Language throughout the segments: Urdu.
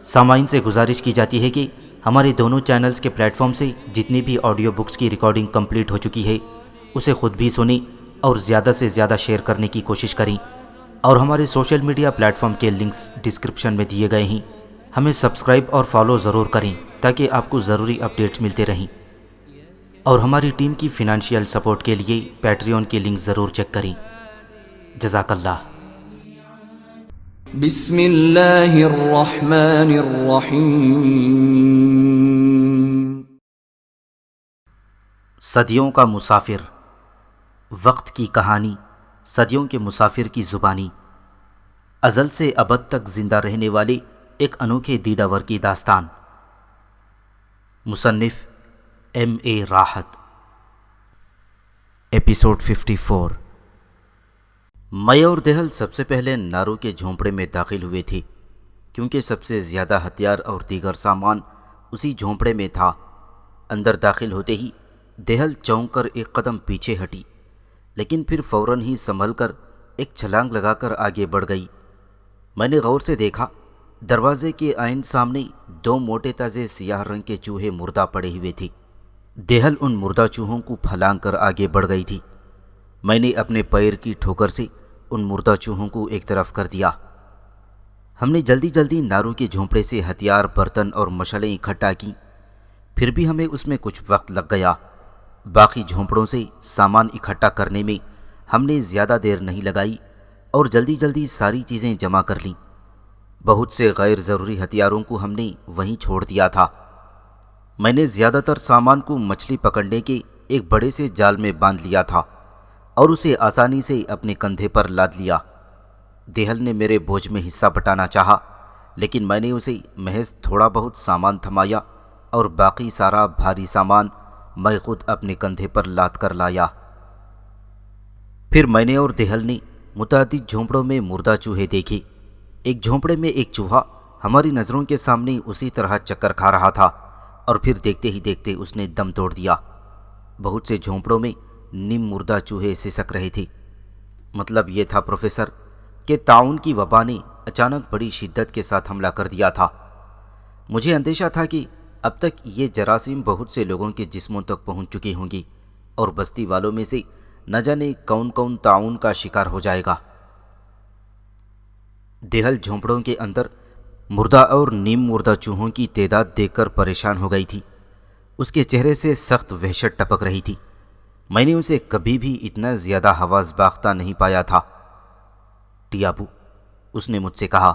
سامعین سے گزارش کی جاتی ہے کہ ہمارے دونوں چینلز کے پلیٹ فارم سے جتنی بھی آڈیو بکس کی ریکارڈنگ کمپلیٹ ہو چکی ہے اسے خود بھی سنیں اور زیادہ سے زیادہ شیئر کرنے کی کوشش کریں، اور ہمارے سوشل میڈیا پلیٹ فارم کے لنکس ڈسکرپشن میں دیے گئے ہیں، ہمیں سبسکرائب اور فالو ضرور کریں تاکہ آپ کو ضروری اپڈیٹس ملتے رہیں، اور ہماری ٹیم کی فنانشیل سپورٹ کے لیے پیٹریون کے لنک ضرور چیک کریں۔ جزاک اللہ۔ بسم اللہ الرحمن الرحیم۔ صدیوں کا مسافر، وقت کی کہانی، صدیوں کے مسافر کی زبانی، ازل سے ابد تک زندہ رہنے والے ایک انوکھے دیداور کی داستان۔ مصنف M.A. راحت۔ ایپیسوڈ 54۔ میں اور دہل سب سے پہلے نارو کے جھونپڑے میں داخل ہوئے تھے، کیونکہ سب سے زیادہ ہتھیار اور دیگر سامان اسی جھونپڑے میں تھا۔ اندر داخل ہوتے ہی دہل چونک کر ایک قدم پیچھے ہٹی، لیکن پھر فوراً ہی سنبھل کر ایک چھلانگ لگا کر آگے بڑھ گئی۔ میں نے غور سے دیکھا، دروازے کے عین سامنے دو موٹے تازے سیاہ رنگ کے چوہے مردہ پڑے ہوئے تھے۔ دہل ان مردہ چوہوں کو پھلانگ کر آگے بڑھ گئی تھی۔ میں نے اپنے پیر کی ٹھوکر سے ان مردہ چوہوں کو ایک طرف کر دیا۔ ہم نے جلدی جلدی نارو کے جھونپڑے سے ہتھیار، برتن اور مشعلیں اکٹھا کیں، پھر بھی ہمیں اس میں کچھ وقت لگ گیا۔ باقی جھونپڑوں سے سامان اکٹھا کرنے میں ہم نے زیادہ دیر نہیں لگائی اور جلدی جلدی ساری چیزیں جمع کر لیں۔ بہت سے غیر ضروری ہتھیاروں کو ہم نے وہیں چھوڑ دیا تھا۔ میں نے زیادہ تر سامان کو مچھلی پکڑنے کے ایک بڑے سے جال میں باندھ لیا تھا اور اسے آسانی سے اپنے کندھے پر لاد لیا۔ دہل نے میرے بوجھ میں حصہ بٹانا چاہا، لیکن میں نے اسے محض تھوڑا بہت سامان تھمایا اور باقی سارا بھاری سامان میں خود اپنے کندھے پر لاد کر لایا۔ پھر میں نے اور دہل نے متعدد جھونپڑوں میں مردہ چوہے دیکھے۔ ایک جھونپڑے میں ایک چوہا ہماری نظروں کے سامنے اسی طرح چکر کھا رہا تھا، اور پھر دیکھتے ہی دیکھتے اس نے دم توڑ دیا۔ بہت سے جھونپڑوں میں نیم مردہ چوہے سسک رہے تھے۔ مطلب یہ تھا پروفیسر کہ طاعون کی وبا نے اچانک بڑی شدت کے ساتھ حملہ کر دیا تھا۔ مجھے اندیشہ تھا کہ اب تک یہ جراثیم بہت سے لوگوں کے جسموں تک پہنچ چکی ہوں گی، اور بستی والوں میں سے نہ جانے کون کون طاعون کا شکار ہو جائے گا۔ دہل جھونپڑوں کے اندر مردہ اور نیم مردہ چوہوں کی تعداد دیکھ کر پریشان ہو گئی تھی۔ اس کے چہرے سے سخت وحشت ٹپک رہی تھی۔ میں نے اسے کبھی بھی اتنا زیادہ حواس باختہ نہیں پایا تھا۔ ٹیابو، اس نے مجھ سے کہا،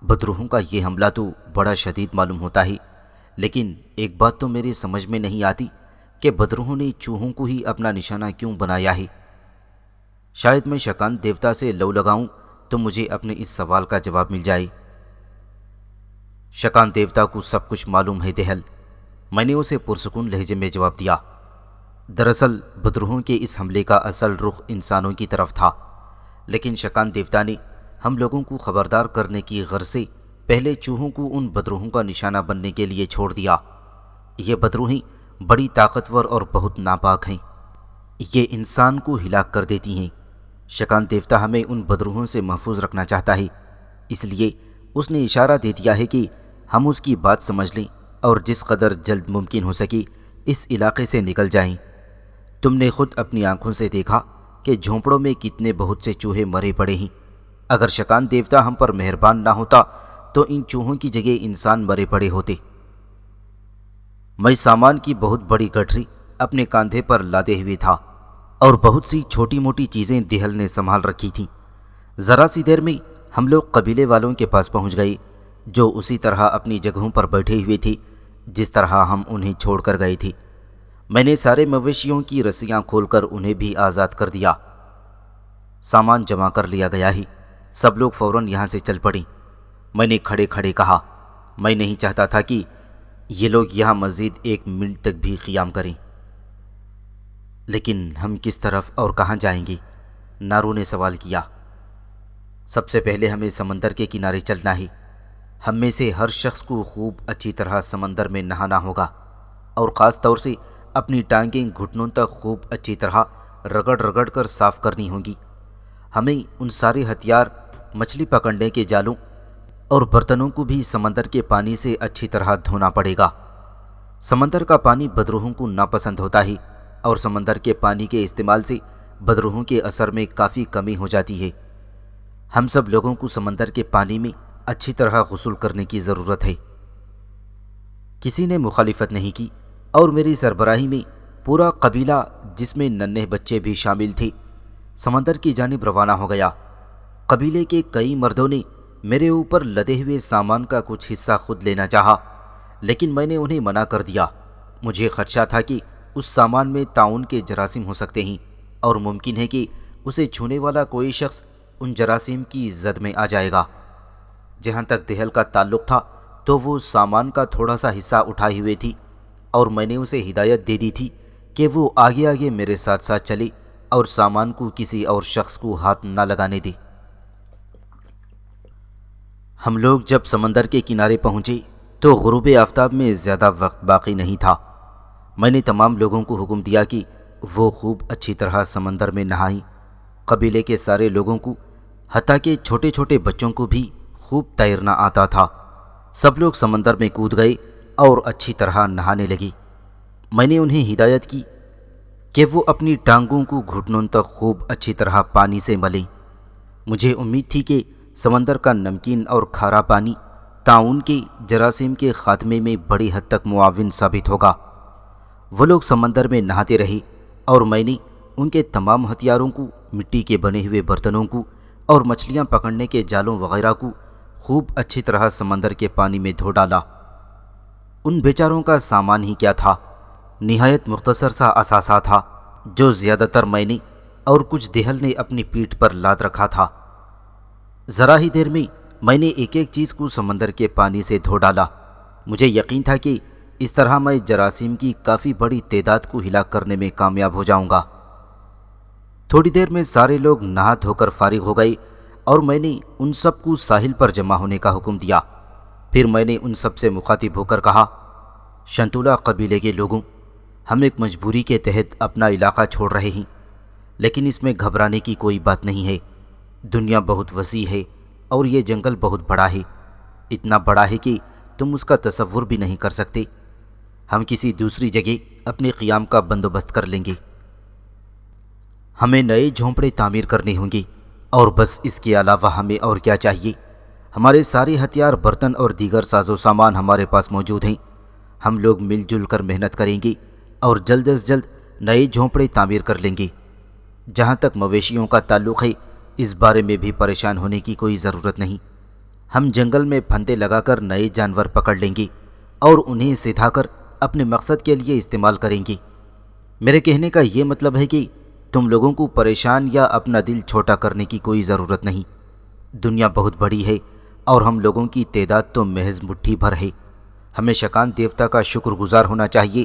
بدروحوں کا یہ حملہ تو بڑا شدید معلوم ہوتا ہے، لیکن ایک بات تو میری سمجھ میں نہیں آتی کہ بدروحوں نے چوہوں کو ہی اپنا نشانہ کیوں بنایا ہے۔ شاید میں شکان دیوتا سے لو لگاؤں تو مجھے اپنے اس سوال کا جواب مل جائے۔ شکان دیوتا کو سب کچھ معلوم ہے دہل، میں نے اسے پرسکون لہجے میں جواب دیا۔ دراصل بدروحوں کے اس حملے کا اصل رخ انسانوں کی طرف تھا، لیکن شکان دیوتا نے ہم لوگوں کو خبردار کرنے کی غرض سے پہلے چوہوں کو ان بدروحوں کا نشانہ بننے کے لیے چھوڑ دیا۔ یہ بدروہیں بڑی طاقتور اور بہت ناپاک ہیں، یہ انسان کو ہلاک کر دیتی ہیں۔ شکان دیوتا ہمیں ان بدروحوں سے محفوظ رکھنا چاہتا ہے، اس لیے اس نے اشارہ دے دیا ہے کہ ہم اس کی بات سمجھ لیں اور جس قدر جلد ممکن ہو سکے اس علاقے سے نکل جائیں۔ تم نے خود اپنی آنکھوں سے دیکھا کہ جھونپڑوں میں کتنے بہت سے چوہے مرے پڑے ہیں۔ اگر شکان دیوتا ہم پر مہربان نہ ہوتا تو ان چوہوں کی جگہ انسان مرے پڑے ہوتے۔ میں سامان کی بہت بڑی گٹھری اپنے کاندھے پر لادے ہوئے تھا، اور بہت سی چھوٹی موٹی چیزیں دہل نے سنبھال رکھی تھیں۔ ذرا سی دیر میں ہم لوگ قبیلے والوں کے پاس پہنچ گئے، جو اسی طرح اپنی جگہوں پر بیٹھے ہوئے تھے جس طرح ہم انہیں چھوڑ کر گئے تھے۔ میں نے سارے مویشیوں کی رسیاں کھول کر انہیں بھی آزاد کر دیا۔ سامان جمع کر لیا گیا ہے، سب لوگ فوراً یہاں سے چل پڑیں۔ میں نے کھڑے کھڑے کہا، میں نہیں چاہتا تھا کہ یہ لوگ یہاں مزید ایک منٹ تک بھی قیام کریں۔ لیکن ہم کس طرف اور کہاں جائیں گے؟ نارو نے سوال کیا۔ سب سے پہلے ہمیں سمندر کے کنارے چلنا ہے۔ ہم میں سے ہر شخص کو خوب اچھی طرح سمندر میں نہانا ہوگا، اور خاص طور سے اپنی ٹانگیں گھٹنوں تک خوب اچھی طرح رگڑ رگڑ کر صاف کرنی ہوں گی۔ ہمیں ان سارے ہتھیار، مچھلی پکڑنے کے جالوں اور برتنوں کو بھی سمندر کے پانی سے اچھی طرح دھونا پڑے گا۔ سمندر کا پانی بدروحوں کو ناپسند ہوتا ہے اور سمندر کے پانی کے استعمال سے بدروحوں کے اثر میں کافی کمی ہو جاتی ہے۔ ہم سب لوگوں کو سمندر کے پانی میں اچھی طرح غسل کرنے کی ضرورت ہے۔ کسی نے مخالفت نہیں کی اور میری سربراہی میں پورا قبیلہ، جس میں ننھے بچے بھی شامل تھے، سمندر کی جانب روانہ ہو گیا۔ قبیلے کے کئی مردوں نے میرے اوپر لدے ہوئے سامان کا کچھ حصہ خود لینا چاہا، لیکن میں نے انہیں منع کر دیا۔ مجھے خدشہ تھا کہ اس سامان میں طاعون کے جراثیم ہو سکتے ہیں اور ممکن ہے کہ اسے چھونے والا کوئی شخص ان جراثیم کی زد میں آ جائے گا۔ جہاں تک دہل کا تعلق تھا تو وہ سامان کا تھوڑا سا حصہ اٹھائے ہوئے تھی اور میں نے اسے ہدایت دے دی تھی کہ وہ آگے آگے میرے ساتھ ساتھ چلے اور سامان کو کسی اور شخص کو ہاتھ نہ لگانے دے۔ ہم لوگ جب سمندر کے کنارے پہنچے تو غروب آفتاب میں زیادہ وقت باقی نہیں تھا۔ میں نے تمام لوگوں کو حکم دیا کہ وہ خوب اچھی طرح سمندر میں نہائیں۔ قبیلے کے سارے لوگوں کو، حتیٰ کہ چھوٹے چھوٹے بچوں کو بھی خوب تیرنا آتا تھا۔ سب لوگ سمندر میں کود گئے اور اچھی طرح نہانے لگے۔ میں نے انہیں ہدایت کی کہ وہ اپنی ٹانگوں کو گھٹنوں تک خوب اچھی طرح پانی سے ملیں۔ مجھے امید تھی کہ سمندر کا نمکین اور کھارا پانی طاعون کے جراثیم کے خاتمے میں بڑی حد تک معاون ثابت ہوگا۔ وہ لوگ سمندر میں نہاتے رہے اور میں نے ان کے تمام ہتھیاروں کو، مٹی کے بنے ہوئے برتنوں کو اور مچھلیاں پکڑنے کے جالوں وغیرہ کو خوب اچھی طرح سمندر کے پانی میں دھو ڈالا۔ ان بیچاروں کا سامان ہی کیا تھا، نہایت مختصر سا اثاثہ تھا جو زیادہ تر میں نے اور کچھ دہل نے اپنی پیٹھ پر لاد رکھا تھا۔ ذرا ہی دیر میں نے ایک ایک چیز کو سمندر کے پانی سے دھو ڈالا۔ مجھے یقین تھا کہ اس طرح میں جراثیم کی کافی بڑی تعداد کو ہلاک کرنے میں کامیاب ہو جاؤں گا۔ تھوڑی دیر میں سارے لوگ نہا دھو کر فارغ ہو گئے اور میں نے ان سب کو ساحل پر جمع ہونے کا حکم دیا۔ پھر میں نے ان سب سے مخاطب ہو کر کہا، شنتولا قبیلے کے لوگوں، ہم ایک مجبوری کے تحت اپنا علاقہ چھوڑ رہے ہیں، لیکن اس میں گھبرانے کی کوئی بات نہیں ہے۔ دنیا بہت وسیع ہے اور یہ جنگل بہت بڑا ہے، اتنا بڑا ہے کہ تم اس کا تصور بھی نہیں کر سکتے۔ ہم کسی دوسری جگہ اپنے قیام کا بندوبست کر لیں گے۔ ہمیں نئے جھونپڑے تعمیر کرنے ہوں گے اور بس اس کے علاوہ ہمیں اور کیا چاہیے؟ ہمارے سارے ہتھیار، برتن اور دیگر ساز و سامان ہمارے پاس موجود ہیں۔ ہم لوگ مل جل کر محنت کریں گے اور جلد از جلد نئے جھونپڑے تعمیر کر لیں گے۔ جہاں تک مویشیوں کا تعلق ہے، اس بارے میں بھی پریشان ہونے کی کوئی ضرورت نہیں۔ ہم جنگل میں پھندے لگا کر نئے جانور پکڑ لیں گے اور انہیں سدھا کر اپنے مقصد کے لیے استعمال کریں گے۔ میرے کہنے کا یہ مطلب ہے کہ تم لوگوں کو پریشان یا اپنا دل چھوٹا کرنے کی کوئی ضرورت نہیں۔ دنیا بہت بڑی ہے اور ہم لوگوں کی تعداد تو محض مٹھی بھر ہے۔ ہمیں شکان دیوتا کا شکر گزار ہونا چاہیے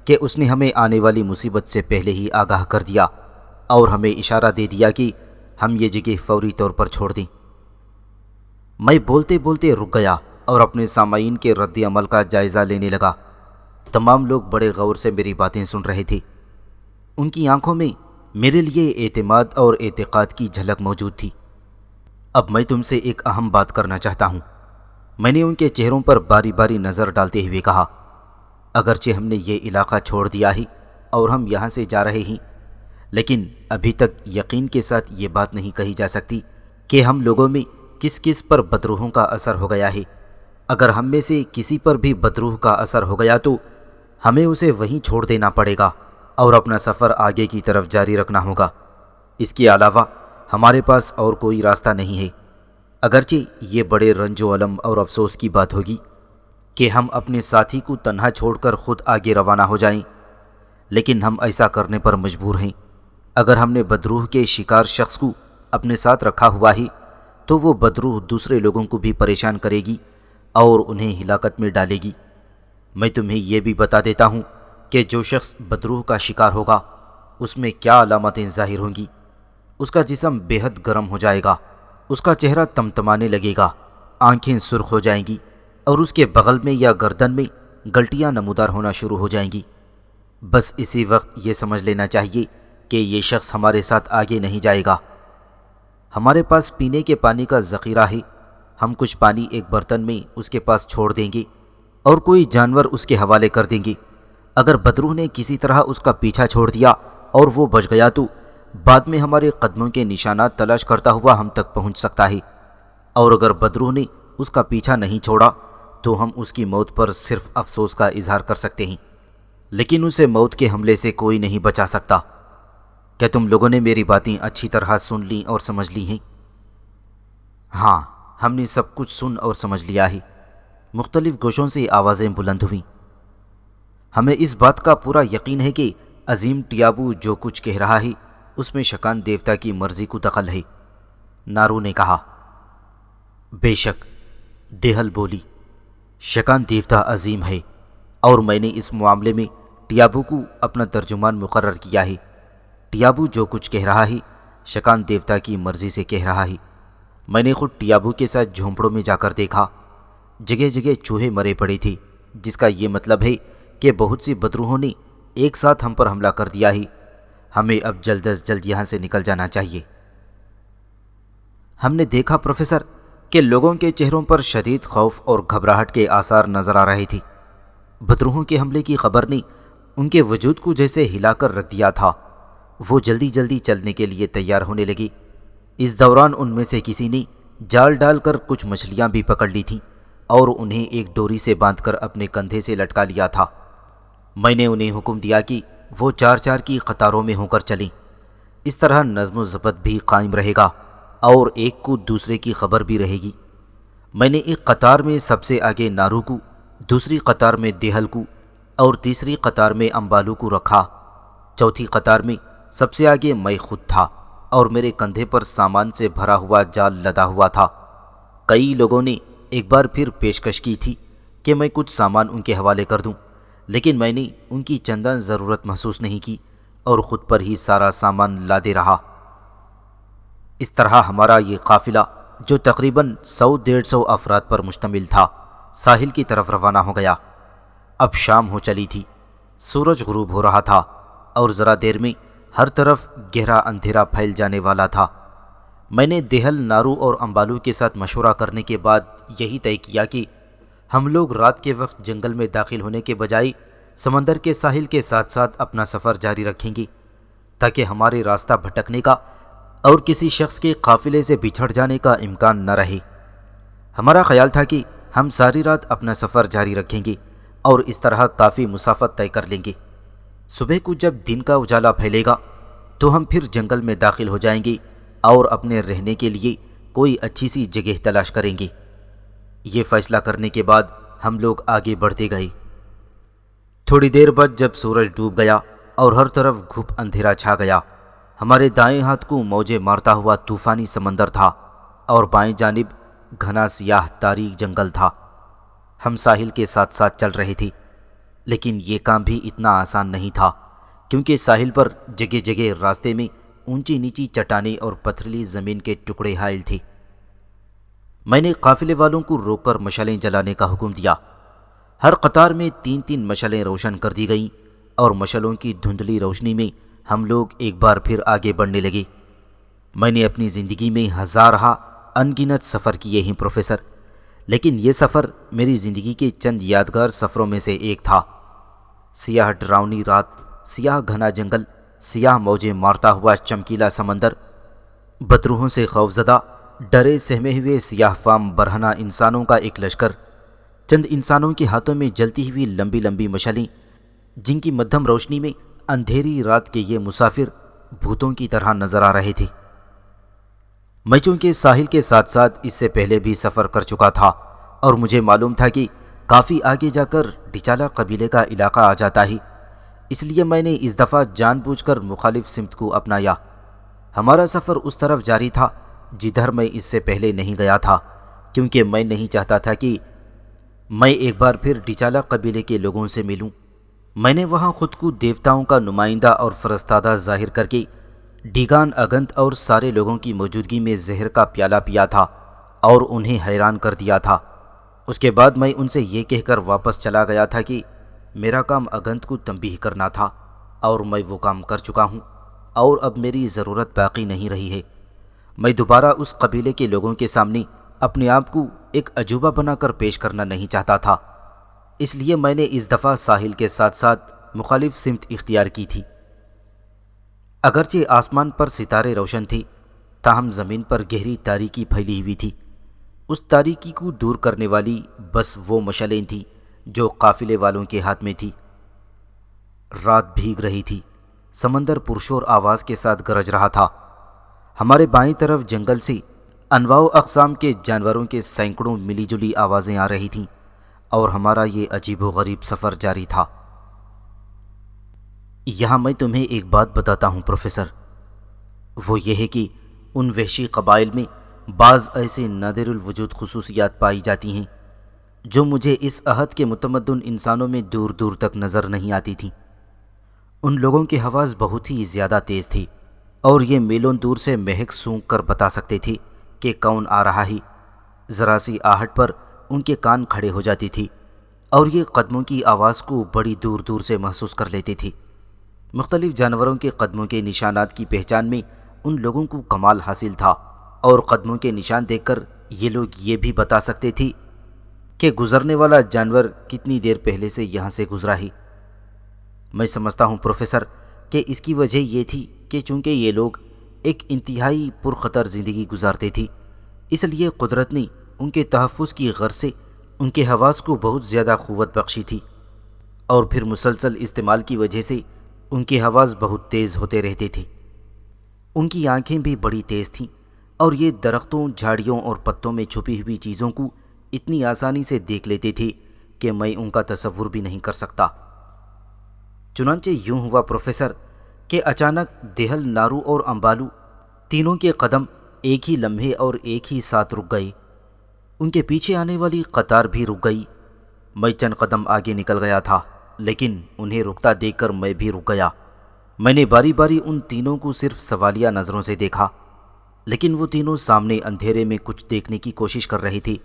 کہ اس نے ہمیں آنے والی مصیبت سے پہلے ہی آگاہ کر دیا اور ہمیں اشارہ دے دیا کہ ہم یہ جگہ فوری طور پر چھوڑ دیں۔ میں بولتے بولتے رک گیا اور اپنے سامعین کے رد عمل کا جائزہ لینے لگا۔ تمام لوگ بڑے غور سے میری باتیں سن رہے تھے۔ ان کی آنکھوں میں میرے لیے اعتماد اور اعتقاد کی جھلک موجود تھی۔ اب میں تم سے ایک اہم بات کرنا چاہتا ہوں، میں نے ان کے چہروں پر باری باری نظر ڈالتے ہوئے کہا۔ اگرچہ ہم نے یہ علاقہ چھوڑ دیا ہے اور ہم یہاں سے جا رہے ہیں، لیکن ابھی تک یقین کے ساتھ یہ بات نہیں کہی جا سکتی کہ ہم لوگوں میں کس کس پر بدروحوں کا اثر ہو گیا ہے۔ اگر ہم میں سے کسی پر بھی بدروح کا اثر ہو گیا تو ہمیں اسے وہیں چھوڑ دینا پڑے گا اور اپنا سفر آگے کی طرف جاری رکھنا ہوگا۔ اس کے علاوہ ہمارے پاس اور کوئی راستہ نہیں ہے۔ اگرچہ یہ بڑے رنج و الم اور افسوس کی بات ہوگی کہ ہم اپنے ساتھی کو تنہا چھوڑ کر خود آگے روانہ ہو جائیں، لیکن ہم ایسا کرنے پر مجبور ہیں۔ اگر ہم نے بدروح کے شکار شخص کو اپنے ساتھ رکھا ہوا ہے تو وہ بدروح دوسرے لوگوں کو بھی پریشان کرے گی اور انہیں ہلاکت میں ڈالے گی۔ میں تمہیں یہ بھی بتا دیتا ہوں کہ جو شخص بدروح کا شکار ہوگا اس میں کیا علامتیں ظاہر ہوں گی۔ اس کا جسم بے حد گرم ہو جائے گا، اس کا چہرہ تمتمانے لگے گا، آنکھیں سرخ ہو جائیں گی اور اس کے بغل میں یا گردن میں گلٹیاں نمودار ہونا شروع ہو جائیں گی۔ بس اسی وقت یہ سمجھ لینا چاہیے کہ یہ شخص ہمارے ساتھ آگے نہیں جائے گا۔ ہمارے پاس پینے کے پانی کا ذخیرہ ہے ہم کچھ پانی ایک برتن میں اس کے پاس چھوڑ دیں گے اور کوئی جانور اس کے حوالے کر دیں گے۔ اگر بدروح نے کسی طرح اس کا پیچھا چھوڑ دیا اور وہ بچ گیا تو بعد میں ہمارے قدموں کے نشانات تلاش کرتا ہوا ہم تک پہنچ سکتا ہے، اور اگر بدروح نے اس کا پیچھا نہیں چھوڑا تو ہم اس کی موت پر صرف افسوس کا اظہار کر سکتے ہیں، لیکن اسے موت کے حملے سے کوئی نہیں بچا سکتا۔ کیا تم لوگوں نے میری باتیں اچھی طرح سن لیں اور سمجھ لی ہیں؟ ہاں، ہم نے سب کچھ سن اور سمجھ لیا ہے۔ مختلف گوشوں سے آوازیں بلند ہوئیں۔ ہمیں اس بات کا پورا یقین ہے کہ عظیم ٹیابو جو کچھ کہہ رہا ہے اس میں شکان دیوتا کی مرضی کو دخل ہے، نارو نے کہا۔ بے شک، دیہل بولی، شکان دیوتا عظیم ہے اور میں نے اس معاملے میں ٹیابو کو اپنا ترجمان مقرر کیا ہے۔ ٹیابو جو کچھ کہہ رہا ہے شکان دیوتا کی مرضی سے کہہ رہا ہے۔ میں نے خود ٹیابو کے ساتھ جھونپڑوں میں جا کر دیکھا، جگہ جگہ چوہے مرے پڑے تھے، جس کا یہ مطلب ہے کہ بہت سی بدروحوں نے ایک ساتھ ہم پر حملہ کر دیا ہے۔ ہمیں اب جلد از جلد یہاں سے نکل جانا چاہیے۔ ہم نے دیکھا پروفیسر کہ لوگوں کے چہروں پر شدید خوف اور گھبراہٹ کے آثار نظر آ رہے تھے۔ بدروحوں کے حملے کی خبر نے ان کے وجود کو جیسے ہلا کر رکھ دیا تھا۔ وہ جلدی جلدی چلنے کے لیے تیار ہونے لگے۔ اس دوران ان میں سے کسی نے جال ڈال کر کچھ مچھلیاں بھی پکڑ لی تھیں اور انہیں ایک ڈوری سے باندھ کر اپنے کندھے سے لٹکا لیا تھا۔ میں نے انہیں حکم دیا کہ وہ چار چار کی قطاروں میں ہو کر چلیں۔ اس طرح نظم و ضبط بھی قائم رہے گا اور ایک کو دوسرے کی خبر بھی رہے گی۔ میں نے ایک قطار میں سب سے آگے نارو کو، دوسری قطار میں دیہل کو اور تیسری قطار میں امبالو کو رکھا۔ چوتھی قطار میں سب سے آگے میں خود تھا اور میرے کندھے پر سامان سے بھرا ہوا جال لدا ہوا تھا۔ کئی لوگوں نے ایک بار پھر پیشکش کی تھی کہ میں کچھ سامان ان کے حوالے کر دوں، لیکن میں نے ان کی چندان ضرورت محسوس نہیں کی اور خود پر ہی سارا سامان لادے رہا۔ اس طرح ہمارا یہ قافلہ جو تقریباً 100-150 افراد پر مشتمل تھا ساحل کی طرف روانہ ہو گیا۔ اب شام ہو چلی تھی، سورج غروب ہو رہا تھا اور ذرا دیر میں ہر طرف گہرا اندھیرا پھیل جانے والا تھا۔ میں نے دیہل، نارو اور امبالو کے ساتھ مشورہ کرنے کے بعد یہی طے کیا کہ ہم لوگ رات کے وقت جنگل میں داخل ہونے کے بجائے سمندر کے ساحل کے ساتھ ساتھ اپنا سفر جاری رکھیں گے تاکہ ہمارے راستہ بھٹکنے کا اور کسی شخص کے قافلے سے بچھڑ جانے کا امکان نہ رہے۔ ہمارا خیال تھا کہ ہم ساری رات اپنا سفر جاری رکھیں گے اور اس طرح کافی مسافت طے کر لیں گے۔ صبح کو جب دن کا اجالا پھیلے گا تو ہم پھر جنگل میں داخل ہو جائیں گے اور اپنے رہنے کے لیے کوئی اچھی سی جگہ تلاش کریں گے۔ یہ فیصلہ کرنے کے بعد ہم لوگ آگے بڑھتے گئے۔ تھوڑی دیر بعد جب سورج ڈوب گیا اور ہر طرف گھپ اندھیرا چھا گیا، ہمارے دائیں ہاتھ کو موجیں مارتا ہوا طوفانی سمندر تھا اور بائیں جانب گھنا سیاہ تاریک جنگل تھا۔ ہم ساحل کے ساتھ ساتھ چل رہے تھے، لیکن یہ کام بھی اتنا آسان نہیں تھا کیونکہ ساحل پر جگہ جگہ راستے میں اونچی نیچی چٹانیں اور پتھریلی زمین کے ٹکڑے حائل تھے۔ میں نے قافلے والوں کو روک کر مشالیں جلانے کا حکم دیا۔ ہر قطار میں 3 مشالیں روشن کر دی گئیں اور مشالوں کی دھندلی روشنی میں ہم لوگ ایک بار پھر آگے بڑھنے لگے۔ میں نے اپنی زندگی میں ہزارہا ان گنت سفر کیے ہیں پروفیسر، لیکن یہ سفر میری زندگی کے چند یادگار سفروں میں سے ایک تھا۔ سیاہ ڈراؤنی رات، سیاہ گھنا جنگل، سیاہ موجیں مارتا ہوا چمکیلا سمندر، بدروحوں سے خوفزدہ ڈرے سہمے ہوئے سیاہ فام برہنہ انسانوں کا ایک لشکر، چند انسانوں کے ہاتھوں میں جلتی ہوئی لمبی لمبی مشالیں، جن کی مدھم روشنی میں اندھیری رات کے یہ مسافر بھوتوں کی طرح نظر آ رہے تھے۔ میں چونکہ ساحل کے ساتھ ساتھ اس سے پہلے بھی سفر کر چکا تھا اور مجھے معلوم تھا کہ کافی آگے جا کر ڈچالا قبیلے کا علاقہ آ جاتا ہے، اس لیے میں نے اس دفعہ جان بوجھ کر مخالف سمت کو اپنایا۔ ہمارا سفر اس طرف جاری تھا جدھر میں اس سے پہلے نہیں گیا تھا، کیونکہ میں نہیں چاہتا تھا کہ میں ایک بار پھر ڈچالا قبیلے کے لوگوں سے ملوں۔ میں نے وہاں خود کو دیوتاؤں کا نمائندہ اور فرستادہ ظاہر کر کے ڈیگان اگنت اور سارے لوگوں کی موجودگی میں زہر کا پیالہ پیا تھا اور انہیں حیران کر دیا تھا۔ اس کے بعد میں ان سے یہ کہہ کر واپس چلا گیا تھا کہ میرا کام اگنت کو تنبیہ کرنا تھا اور میں وہ کام کر چکا ہوں اور اب میری ضرورت باقی نہیں رہی ہے۔ میں دوبارہ اس قبیلے کے لوگوں کے سامنے اپنے آپ کو ایک عجوبہ بنا کر پیش کرنا نہیں چاہتا تھا، اس لیے میں نے اس دفعہ ساحل کے ساتھ ساتھ مخالف سمت اختیار کی تھی۔ اگرچہ آسمان پر ستارے روشن تھے، تاہم زمین پر گہری تاریکی پھیلی ہوئی تھی۔ اس تاریکی کو دور کرنے والی بس وہ مشعلیں تھیں جو قافلے والوں کے ہاتھ میں تھی۔ رات بھیگ رہی تھی، سمندر پرشور آواز کے ساتھ گرج رہا تھا۔ ہمارے بائیں طرف جنگل سے انواع و اقسام کے جانوروں کے سینکڑوں ملی جلی آوازیں آ رہی تھیں، اور ہمارا یہ عجیب و غریب سفر جاری تھا۔ یہاں میں تمہیں ایک بات بتاتا ہوں پروفیسر، وہ یہ ہے کہ ان وحشی قبائل میں بعض ایسے نادر الوجود خصوصیات پائی جاتی ہیں جو مجھے اس عہد کے متمدن انسانوں میں دور دور تک نظر نہیں آتی تھیں۔ ان لوگوں کے حواس بہت ہی زیادہ تیز تھے، اور یہ میلوں دور سے مہک سونگھ کر بتا سکتے تھے کہ کون آ رہا ہے۔ ذرا سی آہٹ پر ان کے کان کھڑے ہو جاتی تھی، اور یہ قدموں کی آواز کو بڑی دور دور سے محسوس کر لیتے تھے۔ مختلف جانوروں کے قدموں کے نشانات کی پہچان میں ان لوگوں کو کمال حاصل تھا، اور قدموں کے نشان دیکھ کر یہ لوگ یہ بھی بتا سکتے تھے کہ گزرنے والا جانور کتنی دیر پہلے سے یہاں سے گزرا ہے۔ میں سمجھتا ہوں پروفیسر کہ اس کی وجہ یہ تھی کہ چونکہ یہ لوگ ایک انتہائی پرخطر زندگی گزارتے تھے، اس لیے قدرت نے ان کے تحفظ کی غرض سے ان کے حواس کو بہت زیادہ قوت بخشی تھی، اور پھر مسلسل استعمال کی وجہ سے ان کے حواس بہت تیز ہوتے رہتے تھے۔ ان کی آنکھیں بھی بڑی تیز تھیں، اور یہ درختوں، جھاڑیوں اور پتوں میں چھپی ہوئی چیزوں کو اتنی آسانی سے دیکھ لیتے تھے کہ میں ان کا تصور بھی نہیں کر سکتا۔ چنانچہ یوں ہوا پروفیسر کہ اچانک دہل، نارو اور امبالو تینوں کے قدم ایک ہی لمحے اور ایک ہی ساتھ رک گئے۔ ان کے پیچھے آنے والی قطار بھی رک گئی۔ میں چند قدم آگے نکل گیا تھا، لیکن انہیں رکتا دیکھ کر میں بھی رک گیا۔ میں نے باری باری ان تینوں کو صرف سوالیہ نظروں سے دیکھا، لیکن وہ تینوں سامنے اندھیرے میں کچھ دیکھنے کی کوشش کر رہے تھے،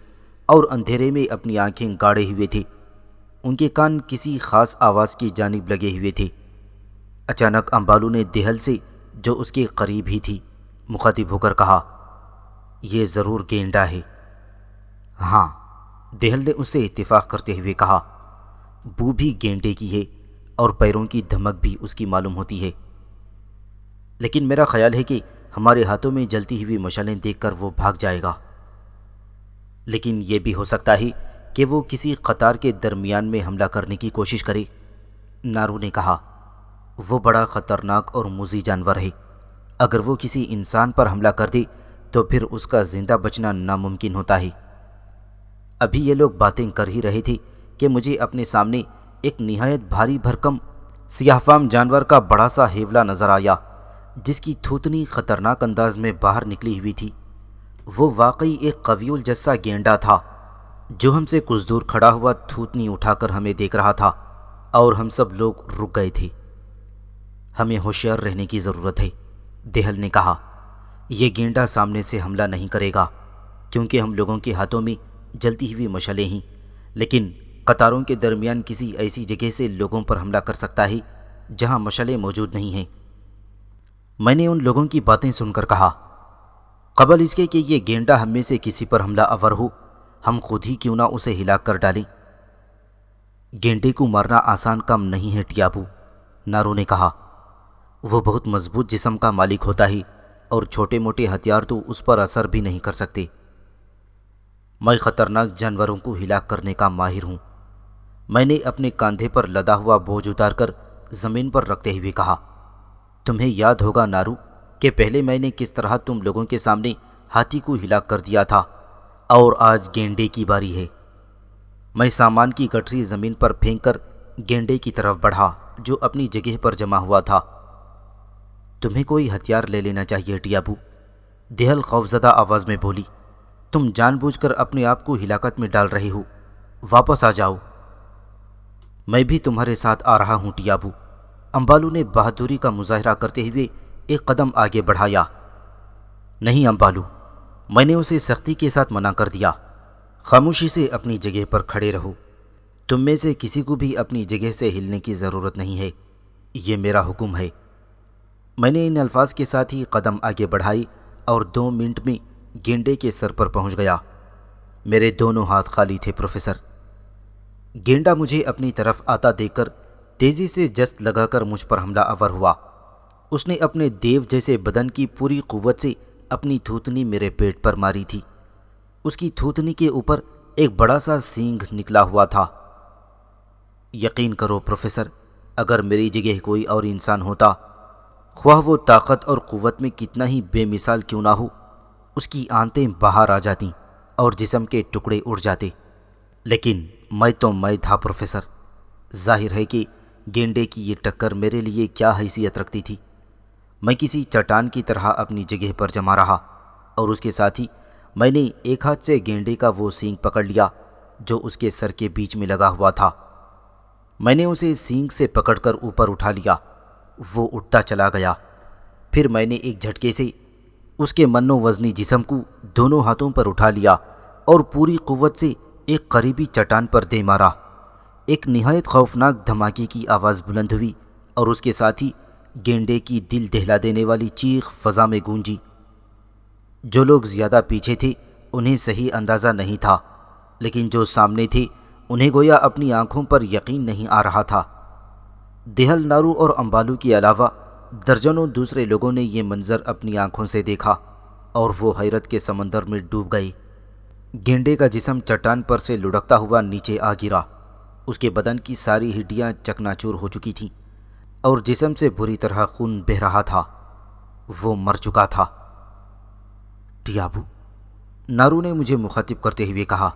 اور اندھیرے میں اپنی آنکھیں گاڑے ہوئے تھے۔ ان کے کان کسی خاص آواز کی جانب لگے ہوئے تھے۔ اچانک امبالو نے دہل سے، جو اس کے قریب ہی تھی، مخاطب ہو کر کہا، یہ ضرور گینڈا ہے۔ ہاں، دہل نے اس سے اتفاق کرتے ہوئے کہا، بو بھی گینڈے کی ہے، اور پیروں کی دھمک بھی اس کی معلوم ہوتی ہے، لیکن میرا خیال ہے کہ ہمارے ہاتھوں میں جلتی ہوئی مشعلیں دیکھ کر وہ بھاگ جائے گا۔ لیکن یہ بھی ہو سکتا ہے کہ وہ کسی قطار کے درمیان میں حملہ کرنے کی کوشش کرے، نارو نے کہا۔ وہ بڑا خطرناک اور موذی جانور ہے۔ اگر وہ کسی انسان پر حملہ کر دے تو پھر اس کا زندہ بچنا ناممکن ہوتا ہے۔ ابھی یہ لوگ باتیں کر ہی رہے تھے کہ مجھے اپنے سامنے ایک نہایت بھاری بھرکم سیاہ فام جانور کا بڑا سا ہیولا نظر آیا، جس کی تھوتنی خطرناک انداز میں باہر نکلی ہوئی تھی۔ وہ واقعی ایک قوی الجثہ گینڈا تھا، جو ہم سے کچھ دور کھڑا ہوا تھوتنی اٹھا کر ہمیں دیکھ رہا تھا، اور ہم سب لوگ رک گئے تھے۔ ہمیں ہوشیار رہنے کی ضرورت ہے، دہل نے کہا۔ یہ گینڈا سامنے سے حملہ نہیں کرے گا، کیونکہ ہم لوگوں کے ہاتھوں میں جلتی ہوئی مشعلیں ہیں، لیکن قطاروں کے درمیان کسی ایسی جگہ سے لوگوں پر حملہ کر سکتا ہے جہاں مشعلیں موجود نہیں ہیں۔ میں نے ان لوگوں کی باتیں سن کر کہا، قبل اس کے کہ یہ گینڈا ہم میں سے کسی پر حملہ آور ہو، ہم خود ہی کیوں نہ اسے ہلاک کر ڈالیں۔ گینڈے کو مارنا آسان کام نہیں ہے ٹیابو، نارو نے کہا۔ وہ بہت مضبوط جسم کا مالک ہوتا ہے، اور چھوٹے موٹے ہتھیار تو اس پر اثر بھی نہیں کر سکتے۔ میں خطرناک جانوروں کو ہلاک کرنے کا ماہر ہوں، میں نے اپنے کاندھے پر لدا ہوا بوجھ اتار کر زمین پر رکھتے ہوئے کہا۔ تمہیں یاد ہوگا نارو کہ پہلے میں نے کس طرح تم لوگوں کے سامنے ہاتھی کو ہلاک کر دیا تھا، اور آج گینڈے کی باری ہے۔ میں سامان کی گٹھری زمین پر پھینک کر گینڈے کی طرف بڑھا، جو اپنی جگہ پر جمع ہوا تھا۔ تمہیں کوئی ہتھیار لے لینا چاہیے ٹیابو، دہل خوفزدہ آواز میں بولی۔ تم جان بوجھ کر اپنے آپ کو ہلاکت میں ڈال رہے ہو، واپس آ جاؤ۔ میں بھی تمہارے ساتھ آ رہا ہوں ٹیابو، امبالو نے بہادری کا مظاہرہ کرتے ہوئے ایک قدم آگے بڑھایا۔ نہیں امبالو، میں نے اسے سختی کے ساتھ منع کر دیا، خاموشی سے اپنی جگہ پر کھڑے رہو۔ تم میں سے کسی کو بھی اپنی جگہ سے ہلنے کی ضرورت نہیں ہے، یہ میرا حکم ہے۔ میں نے ان الفاظ کے ساتھ ہی قدم آگے بڑھائی، اور 2 منٹ میں گینڈے کے سر پر پہنچ گیا۔ میرے دونوں ہاتھ خالی تھے پروفیسر۔ گینڈا مجھے اپنی طرف آتا دیکھ کر تیزی سے جست لگا کر مجھ پر حملہ آور ہوا۔ اس نے اپنے دیو جیسے بدن کی پوری قوت سے اپنی تھوتنی میرے پیٹ پر ماری تھی۔ اس کی تھوتنی کے اوپر ایک بڑا سا سینگ نکلا ہوا تھا۔ یقین کرو پروفیسر، اگر میری جگہ کوئی اور انسان ہوتا، خواہ وہ طاقت اور قوت میں کتنا ہی بے مثال کیوں نہ ہو، اس کی آنتیں باہر آ جاتیں اور جسم کے ٹکڑے اڑ جاتے۔ لیکن میں تو میں تھا پروفیسر۔ ظاہر ہے کہ گینڈے کی یہ ٹکر میرے لیے کیا حیثیت رکھتی تھی۔ میں کسی چٹان کی طرح اپنی جگہ پر جمع رہا، اور اس کے ساتھ ہی میں نے ایک ہاتھ سے گینڈے کا وہ سینگ پکڑ لیا جو اس کے سر کے بیچ میں لگا ہوا تھا۔ میں نے اسے سینگ سے پکڑ کر اوپر اٹھا لیا۔ وہ اٹھتا چلا گیا۔ پھر میں نے ایک جھٹکے سے اس کے منو وزنی جسم کو دونوں ہاتھوں پر اٹھا لیا اور پوری قوت سے ایک قریبی چٹان پر دے مارا۔ ایک نہایت خوفناک دھماکے کی آواز بلند ہوئی اور اس کے ساتھ ہی گینڈے کی دل دہلا دینے والی چیخ فضا میں گونجی۔ جو لوگ زیادہ پیچھے تھے انہیں صحیح اندازہ نہیں تھا، لیکن جو سامنے تھے انہیں گویا اپنی آنکھوں پر یقین نہیں آ رہا تھا۔ دہل، نارو اور امبالو کے علاوہ درجنوں دوسرے لوگوں نے یہ منظر اپنی آنکھوں سے دیکھا اور وہ حیرت کے سمندر میں ڈوب گئے۔ گینڈے کا جسم چٹان پر سے لڑکتا ہوا نیچے آ گرا۔ اس کے بدن کی ساری ہڈیاں چکناچور ہو چکی تھیں اور جسم سے بری طرح خون بہہ رہا تھا۔ وہ مر چکا تھا۔ ٹیابو، نارو نے مجھے مخاطب کرتے ہوئے کہا،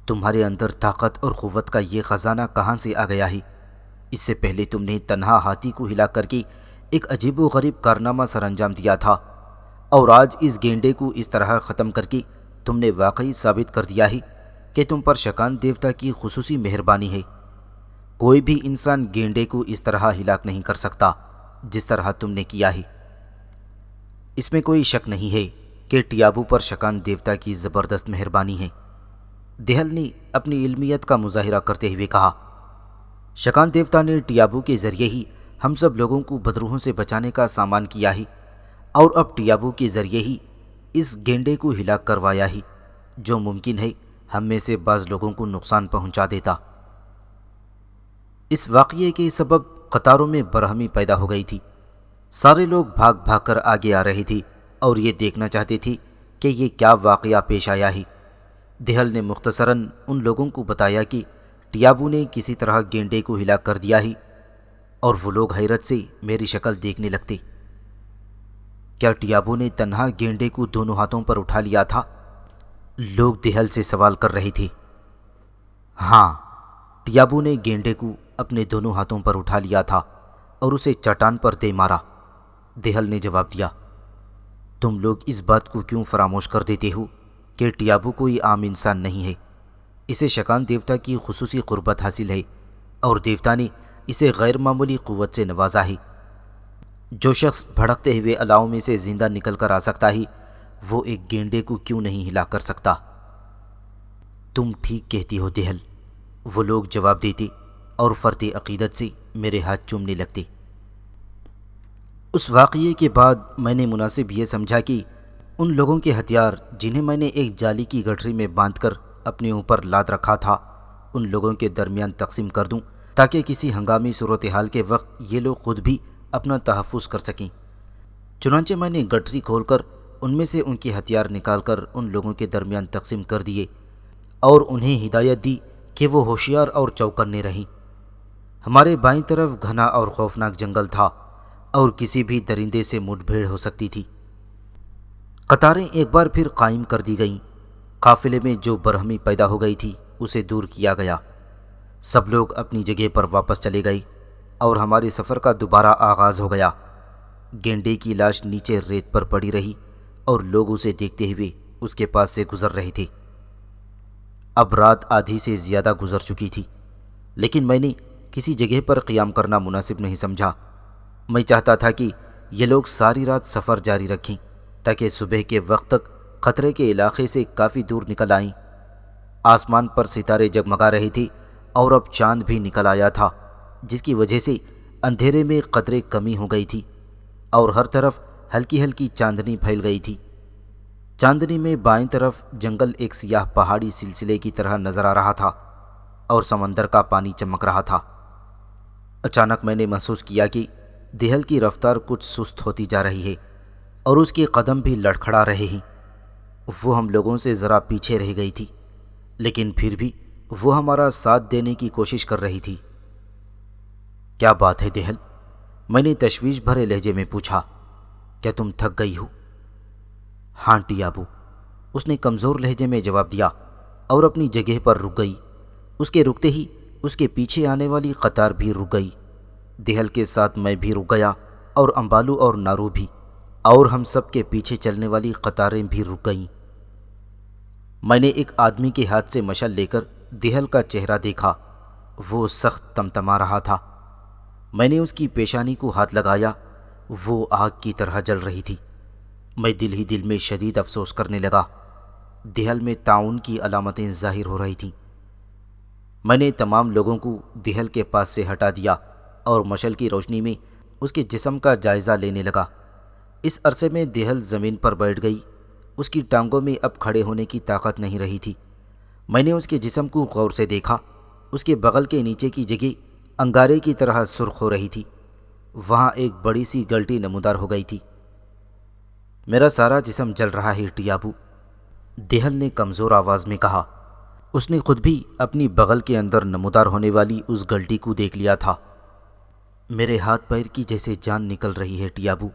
تمہارے اندر طاقت اور قوت کا یہ خزانہ کہاں سے آ گیا ہے؟ اس سے پہلے تم نے تنہا ہاتھی کو ہلا کر کے ایک عجیب و غریب کارنامہ سر انجام دیا تھا، اور آج اس گینڈے کو اس طرح ختم کر کے تم نے واقعی ثابت کر دیا ہے کہ تم پر شکان دیوتا کی خصوصی مہربانی ہے۔ کوئی بھی انسان گینڈے کو اس طرح ہلاک نہیں کر سکتا جس طرح تم نے کیا ہے۔ اس میں کوئی شک نہیں ہے کہ ٹیابو پر شکان دیوتا کی زبردست مہربانی ہے۔ دہل نے اپنی علمیت کا مظاہرہ کرتے ہوئے کہا، شکان دیوتا نے ٹیابو کے ذریعے ہی ہم سب لوگوں کو بدروحوں سے بچانے کا سامان کیا ہے، اور اب ٹیابو کے ذریعے ہی اس گینڈے کو ہلاک کروایا ہے، جو ممکن ہے ہم میں سے بعض لوگوں کو نقصان پہنچا دیتا۔ اس واقعے کے سبب قطاروں میں برہمی پیدا ہو گئی تھی۔ سارے لوگ بھاگ بھاگ کر آگے آ رہے تھے اور یہ دیکھنا چاہتے تھے کہ یہ کیا واقعہ پیش آیا ہے۔ دہل نے مختصراً ان لوگوں کو بتایا کہ ٹیابو نے کسی طرح گینڈے کو ہلاک کر دیا ہے، اور وہ لوگ حیرت سے میری شکل دیکھنے لگتے۔ کیا ٹیابو نے تنہا گینڈے کو دونوں ہاتھوں پر اٹھا لیا تھا؟ لوگ دہل سے سوال کر رہے تھے۔ ہاں، ٹیابو نے گینڈے کو اپنے دونوں ہاتھوں پر اٹھا لیا تھا اور اسے چٹان پر دے مارا، دہل نے جواب دیا۔ تم لوگ اس بات کو کیوں فراموش کر دیتے ہو کہ ٹیابو کوئی عام انسان نہیں ہے؟ اسے شکان دیوتا کی خصوصی قربت حاصل ہے، اور دیوتا نے اسے غیر معمولی قوت سے نوازا ہے۔ جو شخص بھڑکتے ہوئے الاؤں میں سے زندہ نکل کر آ سکتا ہے، وہ ایک گینڈے کو کیوں نہیں ہلا کر سکتا؟ تم ٹھیک کہتی ہو دہل، وہ لوگ جواب دیتے اور فرط عقیدت سے میرے ہاتھ چومنے لگتے۔ اس واقعے کے بعد میں نے مناسب یہ سمجھا کہ ان لوگوں کے ہتھیار جنہیں میں نے ایک جالی کی گٹھری میں باندھ کر اپنے اوپر لاد رکھا تھا، ان لوگوں کے درمیان تقسیم کر دوں تاکہ کسی ہنگامی صورتحال کے وقت یہ لوگ خود بھی اپنا تحفظ کر سکیں۔ چنانچہ میں نے گٹھری کھول کر ان میں سے ان کے ہتھیار نکال کر ان لوگوں کے درمیان تقسیم کر دیے اور انہیں ہدایت دی کہ وہ ہوشیار اور چوکنے رہیں۔ ہمارے بائیں طرف گھنا اور خوفناک جنگل تھا اور کسی بھی درندے سے مٹ بھیڑ ہو سکتی تھی۔ قطاریں ایک بار پھر قائم کر دی گئیں۔ قافلے میں جو برہمی پیدا ہو گئی تھی اسے دور کیا گیا۔ سب لوگ اپنی جگہ پر واپس چلے گئے اور ہمارے سفر کا دوبارہ آغاز ہو گیا۔ گینڈے کی لاش نیچے ریت پر پڑی رہی اور لوگ اسے دیکھتے ہوئے اس کے پاس سے گزر رہے تھے۔ اب رات آدھی سے زیادہ گزر چکی تھی، لیکن میں نے کسی جگہ پر قیام کرنا مناسب نہیں سمجھا۔ میں چاہتا تھا کہ یہ لوگ ساری رات سفر جاری رکھیں تاکہ صبح کے وقت تک خطرے کے علاقے سے کافی دور نکل آئیں۔ آسمان پر ستارے جگمگا رہے تھے اور اب چاند بھی نکل آیا تھا، جس کی وجہ سے اندھیرے میں قدرے کمی ہو گئی تھی اور ہر طرف ہلکی ہلکی چاندنی پھیل گئی تھی۔ چاندنی میں بائیں طرف جنگل ایک سیاہ پہاڑی سلسلے کی طرح نظر آ رہا تھا اور سمندر کا پانی چمک رہا تھا۔ اچانک میں نے محسوس کیا کہ دہل کی رفتار کچھ سست ہوتی جا رہی ہے اور اس کے قدم بھی لڑکھڑا رہے ہیں۔ وہ ہم لوگوں سے ذرا پیچھے رہ گئی تھی، لیکن پھر بھی وہ ہمارا ساتھ دینے کی کوشش کر رہی تھی۔ کیا بات ہے دہل؟ میں نے تشویش بھرے لہجے میں پوچھا۔ کیا تم تھک گئی ہو؟ ہاں ٹیابو، اس نے کمزور لہجے میں جواب دیا اور اپنی جگہ پر رک گئی۔ اس کے رکتے ہی اس کے پیچھے آنے والی قطار بھی رک گئی۔ دہل کے ساتھ میں بھی رک گیا اور امبالو اور نارو بھی، اور ہم سب کے پیچھے چلنے والی قطاریں بھی رک گئیں۔ میں نے ایک آدمی کے ہاتھ سے مشعل لے کر دہل کا چہرہ دیکھا۔ وہ سخت تمتما رہا تھا۔ میں نے اس کی پیشانی کو ہاتھ لگایا۔ وہ آگ کی طرح جل رہی تھی۔ میں دل ہی دل میں شدید افسوس کرنے لگا۔ دہل میں تعاون کی علامتیں ظاہر ہو رہی تھیں۔ میں نے تمام لوگوں کو دہل کے پاس سے ہٹا دیا اور مشعل کی روشنی میں اس کے جسم کا جائزہ لینے لگا۔ اس عرصے میں دہل زمین پر بیٹھ گئی۔ اس کی ٹانگوں میں اب کھڑے ہونے کی طاقت نہیں رہی تھی۔ میں نے اس کے جسم کو غور سے دیکھا۔ اس کے بغل کے نیچے کی جگہ انگارے کی طرح سرخ ہو رہی تھی۔ وہاں ایک بڑی سی گلٹی نمودار ہو گئی تھی۔ میرا سارا جسم جل رہا ہے ٹیابو، دہل نے کمزور آواز میں کہا۔ اس نے خود بھی اپنی بغل کے اندر نمودار ہونے والی اس گلٹی کو دیکھ لیا تھا۔ میرے ہاتھ پیر کی جیسے جان نکل رہی ہے ٹیابو،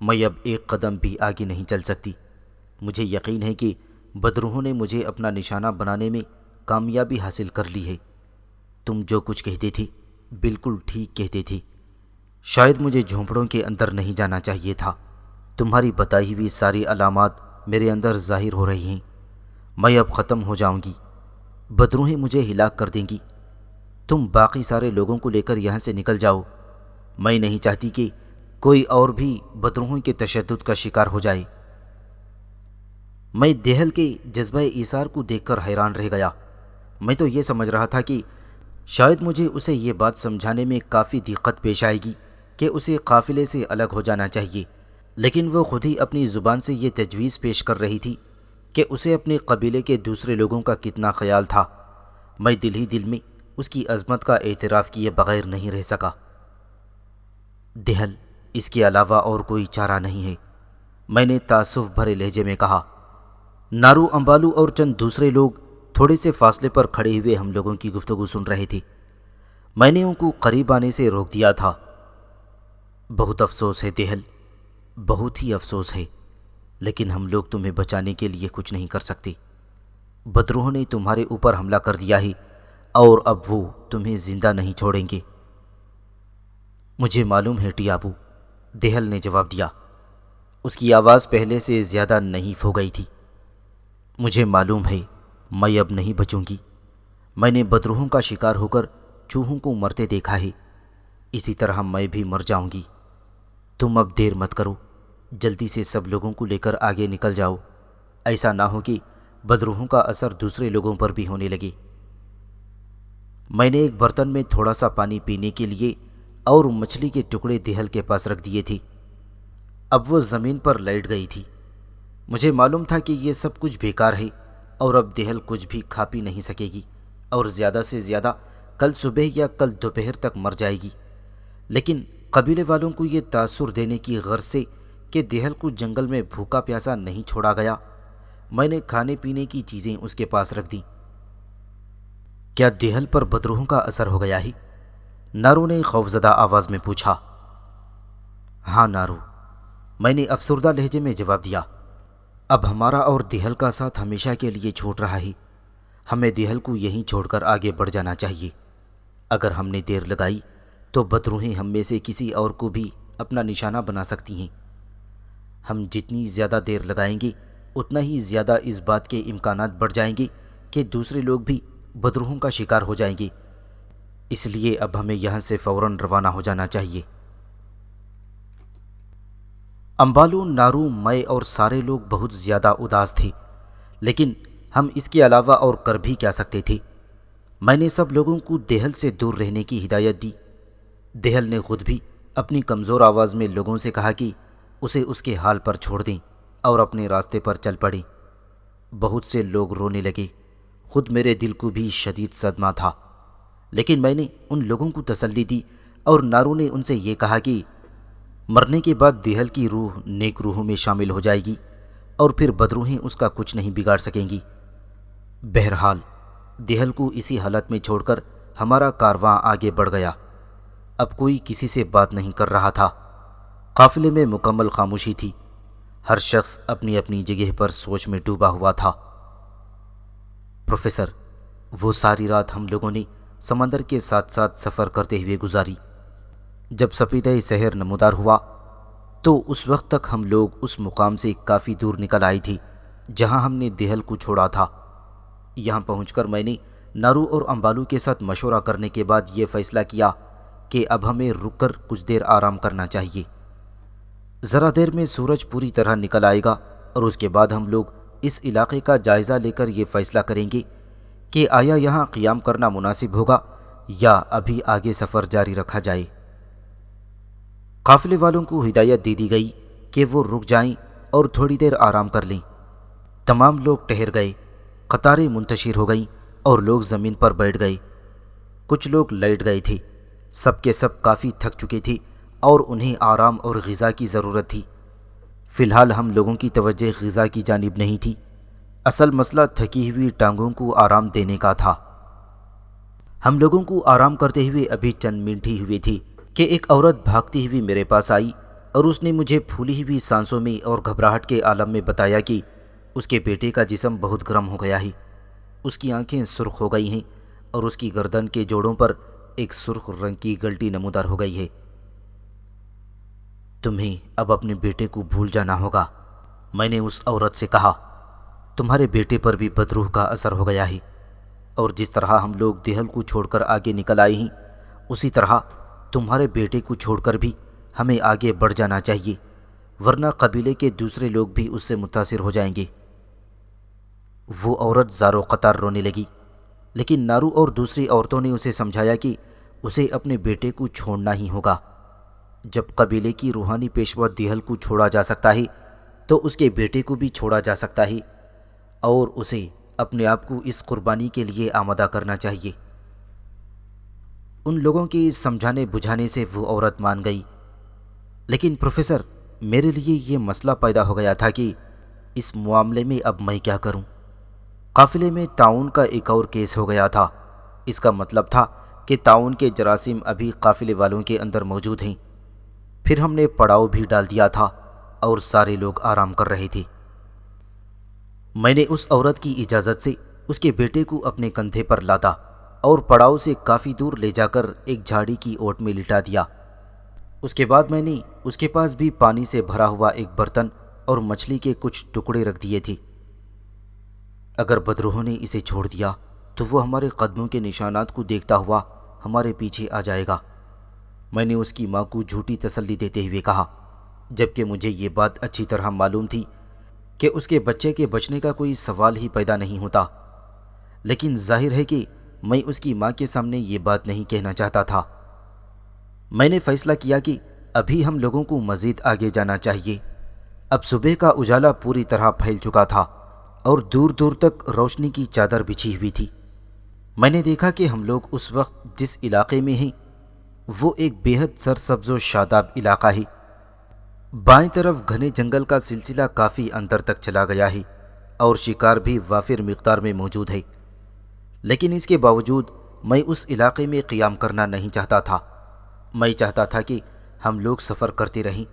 میں اب ایک قدم بھی آگے نہیں چل سکتی۔ مجھے یقین ہے کہ بدروحوں نے مجھے اپنا نشانہ بنانے میں کامیابی حاصل کر لی ہے۔ تم جو کچھ کہتے تھے بالکل ٹھیک کہتے تھے۔ شاید مجھے جھونپڑوں کے اندر نہیں جانا چاہیے تھا۔ تمہاری بتائی ہوئی ساری علامات میرے اندر ظاہر ہو رہی ہیں۔ میں اب ختم ہو جاؤں گی۔ بدروہیں مجھے ہلاک کر دیں گی۔ تم باقی سارے لوگوں کو لے کر یہاں سے نکل جاؤ۔ میں نہیں چاہتی کہ کوئی اور بھی بدروحوں کے تشدد کا شکار ہو جائے۔ میں دہل کے جذبہ ایثار کو دیکھ کر حیران رہ گیا۔ میں تو یہ سمجھ رہا تھا کہ شاید مجھے اسے یہ بات سمجھانے میں کافی دقت پیش آئے گی کہ اسے قافلے سے الگ ہو جانا چاہیے، لیکن وہ خود ہی اپنی زبان سے یہ تجویز پیش کر رہی تھی کہ اسے اپنے قبیلے کے دوسرے لوگوں کا کتنا خیال تھا۔ میں دل ہی دل میں اس کی عظمت کا اعتراف کیے بغیر نہیں رہ سکا۔ دہل، اس کے علاوہ اور کوئی چارہ نہیں ہے، میں نے تاسف بھرے لہجے میں کہا۔ نارو، امبالو اور چند دوسرے لوگ تھوڑے سے فاصلے پر کھڑے ہوئے ہم لوگوں کی گفتگو سن رہے تھے۔ میں نے ان کو قریب آنے سے روک دیا تھا۔ بہت افسوس ہے دہل، بہت ہی افسوس ہے، لیکن ہم لوگ تمہیں بچانے کے لیے کچھ نہیں کر سکتے۔ بدروحوں نے تمہارے اوپر حملہ کر دیا ہے اور اب وہ تمہیں زندہ نہیں چھوڑیں گے۔ مجھے معلوم ہے ٹیابو، دہل نے جواب دیا۔ اس کی آواز پہلے سے زیادہ نحیف ہو گئی تھی۔ مجھے معلوم ہے میں اب نہیں بچوں گی۔ میں نے بدروحوں کا شکار ہو کر چوہوں کو مرتے دیکھا ہے، اسی طرح میں بھی مر جاؤں گی۔ تم اب دیر مت کرو، جلدی سے سب لوگوں کو لے کر آگے نکل جاؤ، ایسا نہ ہو کہ بدروحوں کا اثر دوسرے لوگوں پر بھی ہونے لگے۔ میں نے ایک برتن میں تھوڑا سا پانی پینے کے لیے اور مچھلی کے ٹکڑے دہل کے پاس رکھ دیے تھے۔ اب وہ زمین پر لیٹ گئی تھی۔ مجھے معلوم تھا کہ یہ سب کچھ بیکار ہے اور اب دہل کچھ بھی کھا پی نہیں سکے گی اور زیادہ سے زیادہ کل صبح یا کل دوپہر تک مر جائے گی۔ لیکن قبیلے والوں کو یہ تاثر دینے کی غرض سے کہ دہل کو جنگل میں بھوکا پیاسا نہیں چھوڑا گیا، میں نے کھانے پینے کی چیزیں اس کے پاس رکھ دیں۔ کیا دہل پر بدروحوں کا اثر ہو گیا ہے؟ نارو نے خوفزدہ آواز میں پوچھا۔ ہاں نارو، میں نے افسردہ لہجے میں جواب دیا۔ اب ہمارا اور دہل کا ساتھ ہمیشہ کے لیے چھوٹ رہا ہے۔ ہمیں دہل کو یہیں چھوڑ کر آگے بڑھ جانا چاہیے۔ اگر ہم نے دیر لگائی تو بدروہیں ہم میں سے کسی اور کو بھی اپنا نشانہ بنا سکتی ہیں۔ ہم جتنی زیادہ دیر لگائیں گے اتنا ہی زیادہ اس بات کے امکانات بڑھ جائیں گے کہ دوسرے لوگ بھی بدروحوں کا شکار ہو جائیں گے۔ اس لیے اب ہمیں یہاں سے فوراً روانہ ہو جانا چاہیے۔ امبالو، نارو، میں اور سارے لوگ بہت زیادہ اداس تھے، لیکن ہم اس کے علاوہ اور کر بھی کیا سکتے تھے؟ میں نے سب لوگوں کو دہل سے دور رہنے کی ہدایت دی۔ دہل نے خود بھی اپنی کمزور آواز میں لوگوں سے کہا کہ اسے اس کے حال پر چھوڑ دیں اور اپنے راستے پر چل پڑیں۔ بہت سے لوگ رونے لگے، خود میرے دل کو بھی شدید صدمہ تھا، لیکن میں نے ان لوگوں کو تسلی دی اور نارو نے ان سے یہ کہا کہ مرنے کے بعد دیہل کی روح نیک روحوں میں شامل ہو جائے گی اور پھر بدروحیں اس کا کچھ نہیں بگاڑ سکیں گی۔ بہرحال دیہل کو اسی حالت میں چھوڑ کر ہمارا کارواں آگے بڑھ گیا۔ اب کوئی کسی سے بات نہیں کر رہا تھا، قافلے میں مکمل خاموشی تھی، ہر شخص اپنی اپنی جگہ پر سوچ میں ڈوبا ہوا تھا۔ پروفیسر، وہ ساری رات ہم لوگوں نے سمندر کے ساتھ ساتھ سفر کرتے ہوئے گزاری۔ جب سفیدہ سحر نمودار ہوا تو اس وقت تک ہم لوگ اس مقام سے کافی دور نکل آئی تھی جہاں ہم نے دیہل کو چھوڑا تھا۔ یہاں پہنچ کر میں نے نارو اور امبالو کے ساتھ مشورہ کرنے کے بعد یہ فیصلہ کیا کہ اب ہمیں رک کر کچھ دیر آرام کرنا چاہیے۔ ذرا دیر میں سورج پوری طرح نکل آئے گا اور اس کے بعد ہم لوگ اس علاقے کا جائزہ لے کر یہ فیصلہ کریں گے کہ آیا یہاں قیام کرنا مناسب ہوگا یا ابھی آگے سفر جاری رکھا جائے۔ قافلے والوں کو ہدایت دے دی گئی کہ وہ رک جائیں اور تھوڑی دیر آرام کر لیں۔ تمام لوگ ٹھہر گئے، قطاریں منتشر ہو گئیں اور لوگ زمین پر بیٹھ گئے۔ کچھ لوگ لیٹ گئے تھے، سب کے سب کافی تھک چکے تھے اور انہیں آرام اور غذا کی ضرورت تھی۔ فی الحال ہم لوگوں کی توجہ غذا کی جانب نہیں تھی، اصل مسئلہ تھکی ہوئی ٹانگوں کو آرام دینے کا تھا۔ ہم لوگوں کو آرام کرتے ہوئے ابھی چند منٹ ہی ہوئے تھے کہ ایک عورت بھاگتی ہوئی میرے پاس آئی اور اس نے مجھے پھولی ہوئی سانسوں میں اور گھبراہٹ کے عالم میں بتایا کہ اس کے بیٹے کا جسم بہت گرم ہو گیا ہے، اس کی آنکھیں سرخ ہو گئی ہیں اور اس کی گردن کے جوڑوں پر ایک سرخ رنگ کی گلٹی نمودار ہو گئی ہے۔ تمہیں اب اپنے بیٹے کو بھول جانا ہوگا، میں نے اس عورت سے کہا۔ تمہارے بیٹے پر بھی بدروح کا اثر ہو گیا ہے اور جس طرح ہم لوگ دیہل کو چھوڑ کر آگے نکل آئے ہیں اسی طرح تمہارے بیٹے کو چھوڑ کر بھی ہمیں آگے بڑھ جانا چاہیے، ورنہ قبیلے کے دوسرے لوگ بھی اس سے متاثر ہو جائیں گے۔ وہ عورت زار و قطار رونے لگی، لیکن نارو اور دوسری عورتوں نے اسے سمجھایا کہ اسے اپنے بیٹے کو چھوڑنا ہی ہوگا۔ جب قبیلے کی روحانی پیشوا دیہل کو چھوڑا جا سکتا ہے تو اس کے بیٹے کو بھی چھوڑا جا سکتا ہے اور اسے اپنے آپ کو اس قربانی کے لیے آمادہ کرنا چاہیے۔ ان لوگوں کے سمجھانے بجھانے سے وہ عورت مان گئی، لیکن پروفیسر، میرے لیے یہ مسئلہ پیدا ہو گیا تھا کہ اس معاملے میں اب میں کیا کروں؟ قافلے میں طاعون کا ایک اور کیس ہو گیا تھا۔ اس کا مطلب تھا کہ طاعون کے جراثیم ابھی قافلے والوں کے اندر موجود ہیں۔ پھر ہم نے پڑاؤ بھی ڈال دیا تھا اور سارے لوگ آرام کر رہے تھے۔ میں نے اس عورت کی اجازت سے اس کے بیٹے کو اپنے کندھے پر لادا اور پڑاؤ سے کافی دور لے جا کر ایک جھاڑی کی اوٹ میں لٹا دیا۔ اس کے بعد میں نے اس کے پاس بھی پانی سے بھرا ہوا ایک برتن اور مچھلی کے کچھ ٹکڑے رکھ دیے تھے۔ اگر بدروحوں نے اسے چھوڑ دیا تو وہ ہمارے قدموں کے نشانات کو دیکھتا ہوا ہمارے پیچھے آ جائے گا، میں نے اس کی ماں کو جھوٹی تسلی دیتے ہوئے کہا، جبکہ مجھے یہ بات اچھی طرح معلوم تھی کہ اس کے بچے کے بچنے کا کوئی سوال ہی پیدا نہیں ہوتا، لیکن ظاہر ہے کہ میں اس کی ماں کے سامنے یہ بات نہیں کہنا چاہتا تھا۔ میں نے فیصلہ کیا کہ ابھی ہم لوگوں کو مزید آگے جانا چاہیے۔ اب صبح کا اجالا پوری طرح پھیل چکا تھا اور دور دور تک روشنی کی چادر بچھی ہوئی تھی۔ میں نے دیکھا کہ ہم لوگ اس وقت جس علاقے میں ہیں وہ ایک بے حد سرسبز و شاداب علاقہ ہے۔ بائیں طرف گھنے جنگل کا سلسلہ کافی اندر تک چلا گیا ہے اور شکار بھی وافر مقدار میں موجود ہے، لیکن اس کے باوجود میں اس علاقے میں قیام کرنا نہیں چاہتا تھا۔ میں چاہتا تھا کہ ہم لوگ سفر کرتے رہیں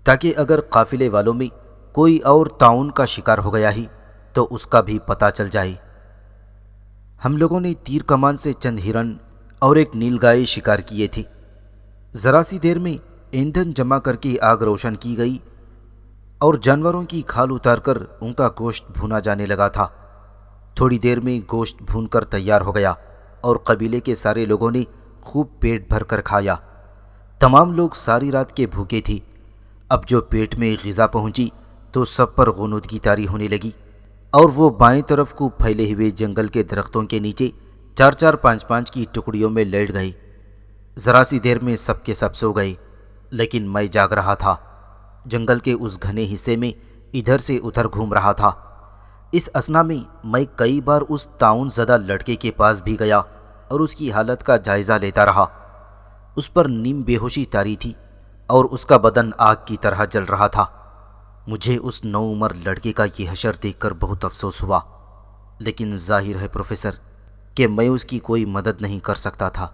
تاکہ اگر قافلے والوں میں کوئی اور طاعون کا شکار ہو گیا ہے تو اس کا بھی پتہ چل جائے۔ ہم لوگوں نے تیر کمان سے چند ہرن اور ایک نیل گائے شکار کیے تھے۔ ذرا سی دیر میں ایندھن جمع کر کے آگ روشن کی گئی اور جانوروں کی کھال اتار کر ان کا گوشت بھونا جانے لگا تھا۔ تھوڑی دیر میں گوشت بھون کر تیار ہو گیا اور قبیلے کے سارے لوگوں نے خوب پیٹ بھر کر کھایا۔ تمام لوگ ساری رات کے بھوکے تھے۔ اب جو پیٹ میں غذا پہنچی تو سب پر غنودگی طاری ہونے لگی اور وہ بائیں طرف کو پھیلے ہوئے جنگل کے درختوں کے نیچے 4-4 5-5 کی ٹکڑیوں میں لیٹ گئے۔ ذرا سی دیر میں سب کے سب سو گئے، لیکن میں جاگ رہا تھا۔ جنگل کے اس گھنے حصے میں ادھر سے ادھر گھوم رہا تھا۔ اس اثنا میں میں کئی بار اس طاعون زدہ لڑکے کے پاس بھی گیا اور اس کی حالت کا جائزہ لیتا رہا۔ اس پر نیم بے ہوشی طاری تھی اور اس کا بدن آگ کی طرح جل رہا تھا۔ مجھے اس نوعمر لڑکے کا یہ حشر دیکھ کر بہت افسوس ہوا، لیکن ظاہر ہے پروفیسر کہ میں اس کی کوئی مدد نہیں کر سکتا تھا۔